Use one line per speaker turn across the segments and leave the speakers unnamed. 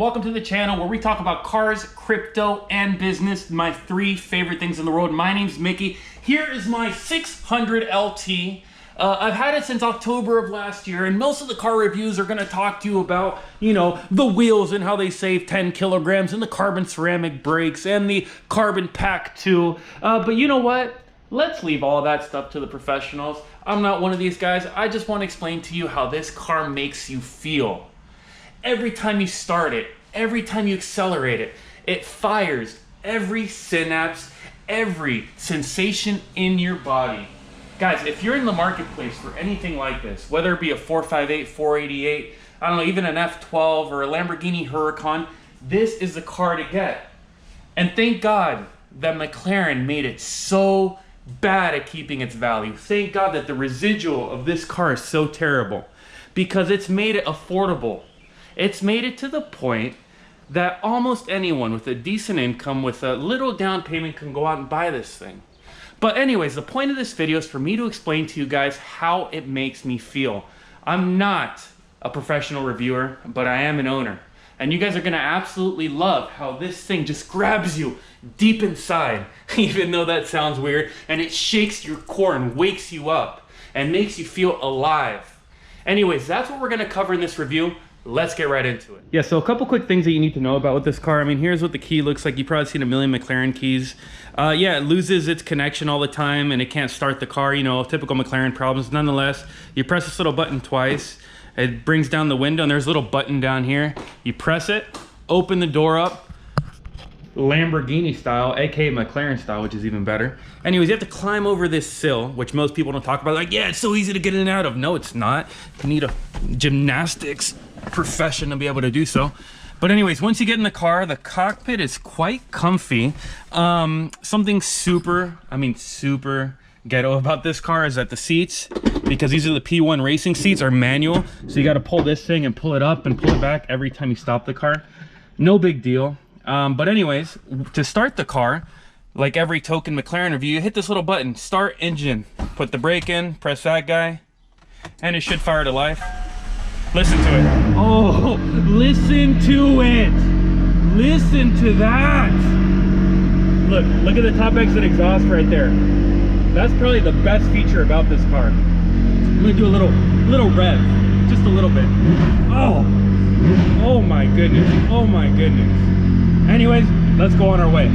welcome to the channel where we talk about cars, crypto, and business, my three favorite things in the world. My name's Mickey. Here is my 600LT. I've had it since October of last year, and most of the car reviews are going to talk to you about, you know, the wheels and how they save 10 kilograms, and the carbon ceramic brakes, and the carbon pack too. But you know what? Let's leave all that stuff to the professionals. I'm not one of these guys. I just want to explain to you how this car makes you feel. Every time you start it, every time you accelerate it, it fires every synapse, every sensation in your body. Guys, if you're in the marketplace for anything like this, whether it be a 458, 488, I don't know, even an F12 or a Lamborghini Huracan, this is the car to get. And thank God that McLaren made it so bad at keeping its value. Thank God that the residual of this car is so terrible, because it's made it affordable. It's made it to the point that almost anyone with a decent income with a little down payment can go out and buy this thing. But anyways, the point of this video is for me to explain to you guys how it makes me feel. I'm not a professional reviewer, but I am an owner. And you guys are gonna absolutely love how this thing just grabs you deep inside, even though that sounds weird, and it shakes your core and wakes you up and makes you feel alive. Anyways, that's what we're gonna cover in this review. Let's get right into it. Yeah, so a couple quick things that you need to know about with this car. I mean, here's what the key looks like. You've probably seen a million McLaren keys. Yeah, it loses its connection all the time and it can't start the car, you know, typical McLaren problems. Nonetheless, you press this little button twice, it brings down the window, and there's a little button down here. You press it, open the door up, Lamborghini style, aka McLaren style, which is even better. Anyways, you have to climb over this sill, which most people don't talk about. Like, yeah, it's so easy to get in and out of. No, it's not. You need a gymnastics profession to be able to do so. But anyways, once you get in the car, the cockpit is quite comfy. Something super ghetto about this car is that the seats, because these are the P1 racing seats, are manual. So you got to pull this thing and pull it up and pull it back every time you stop the car. No big deal. But anyways, to start the car, like every token McLaren review, you hit this little button, start engine, put the brake in, press that guy, and it should fire to life. Listen to it. Oh, listen to it. Listen to that. Look at the top exit exhaust right there. That's probably the best feature about this car. I'm gonna do a little rev, just a little bit. Oh my goodness. Oh my goodness. Anyways, let's go on our way.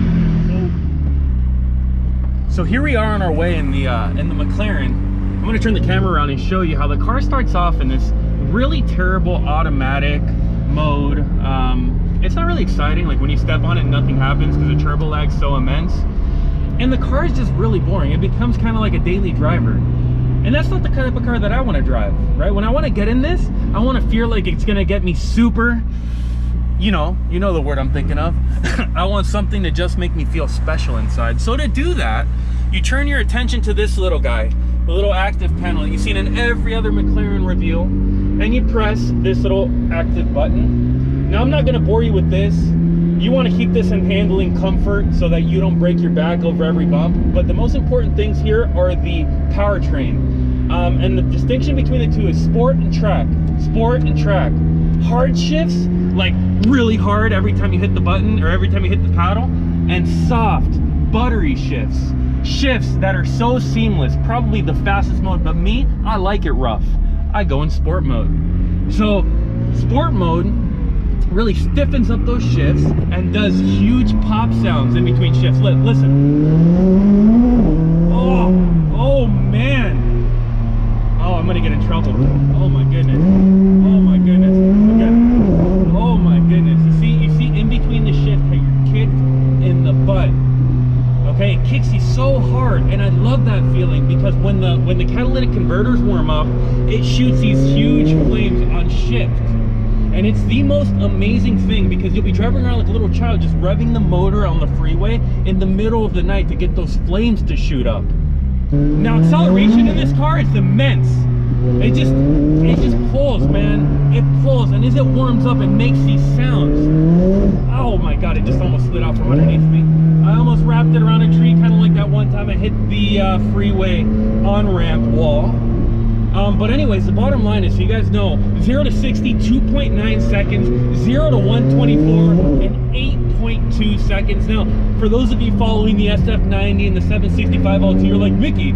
So here we are on our way in the McLaren. I'm gonna turn the camera around and show you how the car starts off in this really terrible automatic mode. It's not really exciting. Like when you step on it, nothing happens because the turbo lag's so immense. And the car is just really boring. It becomes kind of like a daily driver. And that's not the kind of car that I want to drive, right? When I want to get in this, I want to feel like it's gonna get me super, you know the word I'm thinking of. I want something to just make me feel special inside. So to do that, you turn your attention to this little guy, the little active panel you've seen in every other McLaren review, and you press this little active button. Now I'm not going to bore you with this. You want to keep this in handling comfort so that you don't break your back over every bump, but the most important things here are the powertrain. And the distinction between the two is sport and track. Sport and track. Hard shifts, like really hard every time you hit the button or every time you hit the paddle, and soft, buttery shifts. Shifts that are so seamless, probably the fastest mode, but me, I like it rough. I go in sport mode. So sport mode really stiffens up those shifts and does huge pop sounds in between shifts. Listen. Oh man. Oh, I'm gonna get in trouble. Oh my goodness. Oh my goodness. Okay. Oh my goodness. You see in between the shift how you're kicked in the butt. Okay, it kicks you so hard, and I love that feeling because when the catalytic converters warm up, it shoots these huge flames on shift. And it's the most amazing thing because you'll be driving around like a little child just revving the motor on the freeway in the middle of the night to get those flames to shoot up. Now acceleration in this car is immense. It just pulls, man. It pulls, and as it warms up, it makes these sounds. Oh my God, it just almost slid out from underneath me. I almost wrapped it around a tree, kind of like that one time I hit the freeway on-ramp wall. But anyways, the bottom line is, so you guys know, 0 to 60, 2.9 seconds, 0 to 124 in 8.2 seconds. Now, for those of you following the SF90 and the 765LT, you're like, Mickey,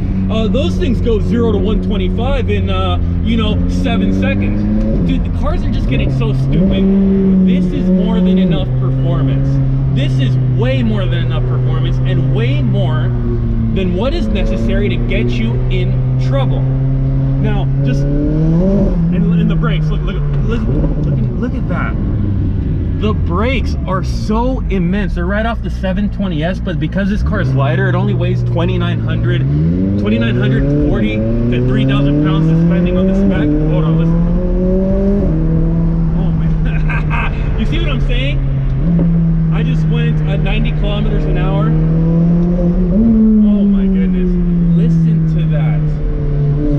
those things go 0 to 125 in, you know, 7 seconds. Dude, the cars are just getting so stupid. This is more than enough performance. This is way more than enough performance, and way more than what is necessary to get you in trouble. Now, just in the brakes, look at that. The brakes are so immense. They're right off the 720S, but because this car is lighter, it only weighs 2,940 to 3,000 pounds, depending on the spec. Hold on, listen. Oh man, you see what I'm saying? I just went at 90 kilometers an hour. Oh my goodness, listen to that.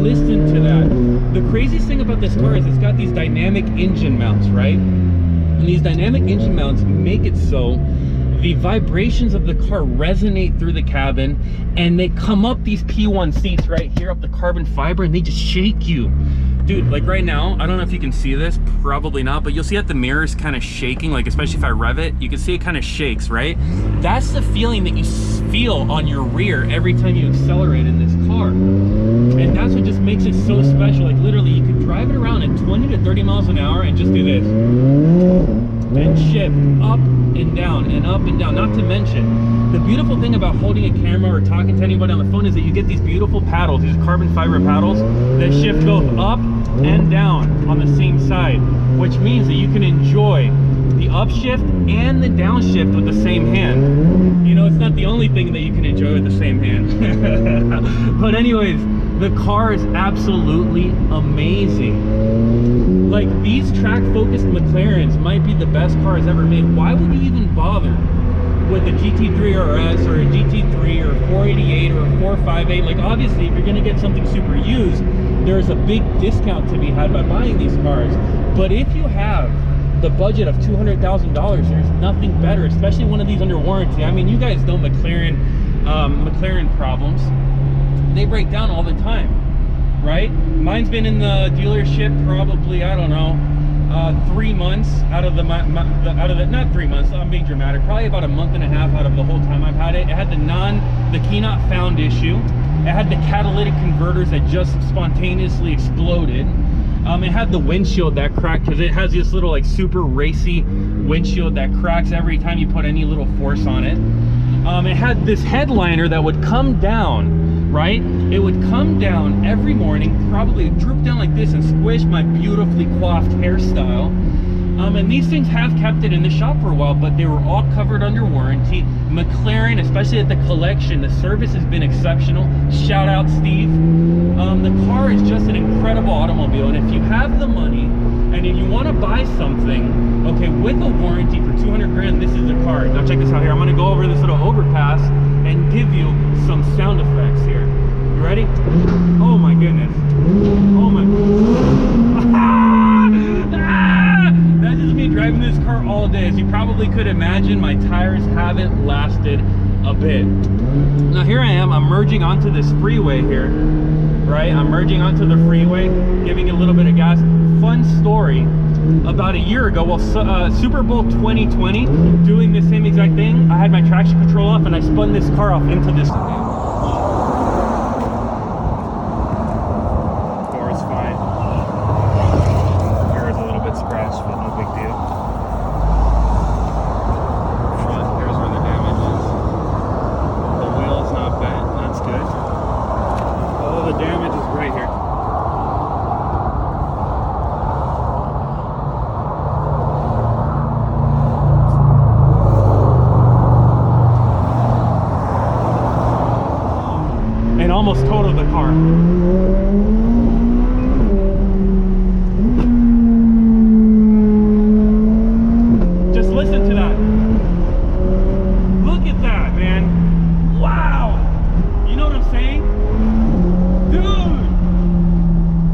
Listen to that. The craziest thing about this car is it's got these dynamic engine mounts, right? And these dynamic engine mounts make it so the vibrations of the car resonate through the cabin, and they come up these P1 seats right here, up the carbon fiber, and they just shake you. Dude, like right now, I don't know if you can see this, probably not, but you'll see that the mirror's kind of shaking, like especially if I rev it, you can see it kind of shakes, right? That's the feeling that you feel on your rear every time you accelerate in this car. And that's what just makes it so special. Like literally, you could drive it around at 20 to 30 miles an hour and just do this. And shift up and down and up and down. Not to mention, the beautiful thing about holding a camera or talking to anybody on the phone is that you get these beautiful paddles, these carbon fiber paddles that shift both up and down on the same side, which means that you can enjoy the upshift and the downshift with the same hand. You know, it's not the only thing that you can enjoy with the same hand. But anyways, the car is absolutely amazing. Like, these track-focused McLarens might be the best cars ever made. Why would you even bother with a GT3 RS or a GT3 or a 488 or a 458? Like, obviously, if you're going to get something super used, there's a big discount to be had by buying these cars. But if you have the budget of $200,000, there's nothing better, especially one of these under warranty. I mean, you guys know McLaren Problems. They break down all the time, right? Mine's been in the dealership probably, I don't know, 3 months out of the not 3 months, I'm being dramatic, probably about a month and a half out of the whole time I've had it. It had the key not found issue. It had the catalytic converters that just spontaneously exploded. It had the windshield that cracked, because it has this little like super racy windshield that cracks every time you put any little force on it. It had this headliner that would come down, right? It would come down every morning, probably droop down like this and squish my beautifully coiffed hairstyle. And these things have kept it in the shop for a while, but they were all covered under warranty. McLaren, especially at the collection, the service has been exceptional. Shout out Steve. The car is just an incredible automobile, and if you have the money and if you want to buy something, okay, with a warranty for 200 grand, this is the car. Now check this out here. I'm going to go over this little overpass and give you some sound effects here. You ready? Oh my goodness. Oh my. That's just me driving this car all day. As you probably could imagine, my tires haven't lasted a bit. Now here I am, I'm merging onto this freeway here, right? I'm merging onto the freeway, giving it a little bit of gas. Fun story, about a year ago, well, Super Bowl 2020, doing the same exact thing, I had my traction control off and I spun this car off into this. Door is fine. Mirror is a little bit scratched, but no big deal. Here's where the damage is. The wheel is not bent, that's good. All the damage is right here. And almost totaled the car. Just listen to that. Look at that, man. Wow. You know what I'm saying? Dude.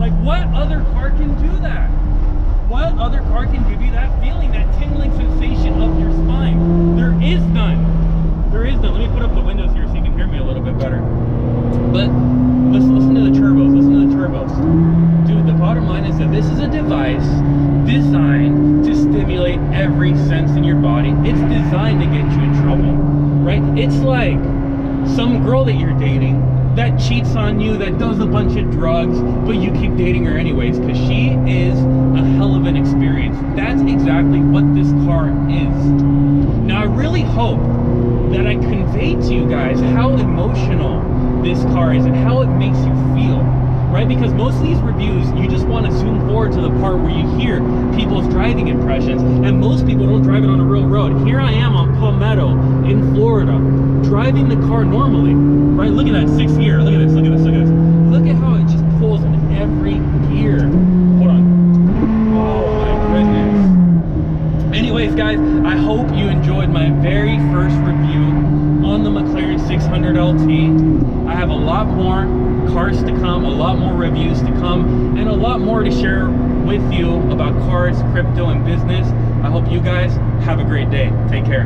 Like, what other car can do that? What other car can give you that feeling, that tingling sensation up your spine? There is none. There is none. Let me put up the windows here so you can hear me a little bit better. But let's listen to the turbos. Listen to the turbos. turbos. Dude, the bottom line is that this is a device designed to stimulate every sense in your body. It's designed to get you in trouble, right? It's like some girl that you're dating that cheats on you, that does a bunch of drugs, but you keep dating her anyways because she is a hell of an experience. That's exactly what this car is. Now, I really hope that I convey to you guys how emotional this car is and how it makes you feel, right? Because most of these reviews, you just want to zoom forward to the part where you hear people's driving impressions, and most people don't drive it on a real road. Here I am on Palmetto in Florida, driving the car normally, right? Look at that, 6th gear. Look at this, look at this, look at this. Look at how it just pulls in every gear. Hold on. Oh my goodness. Anyways, guys, I hope you enjoyed my very first review on the McLaren 600LT. I have a lot more cars to come, a lot more reviews to come, and a lot more to share with you about cars, crypto, and business. I hope you guys have a great day. Take care.